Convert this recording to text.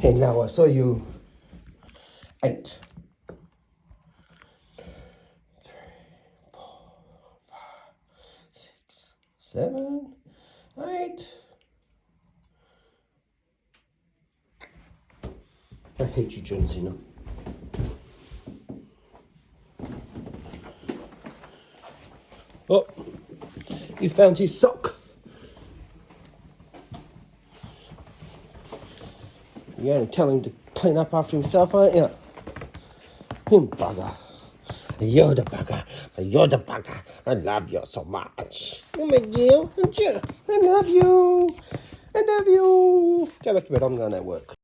Hey, now I saw you 8. 3, 4, 5, 6, 7, 8. I hate you, John Cena. Oh, you found his sock. You're going to tell him to clean up after himself, aren't you? Him bugger. You're the bugger. You're the bugger. I love you so much. Oh my dear. I love you. I love you. Go back to bed. I'm going to work.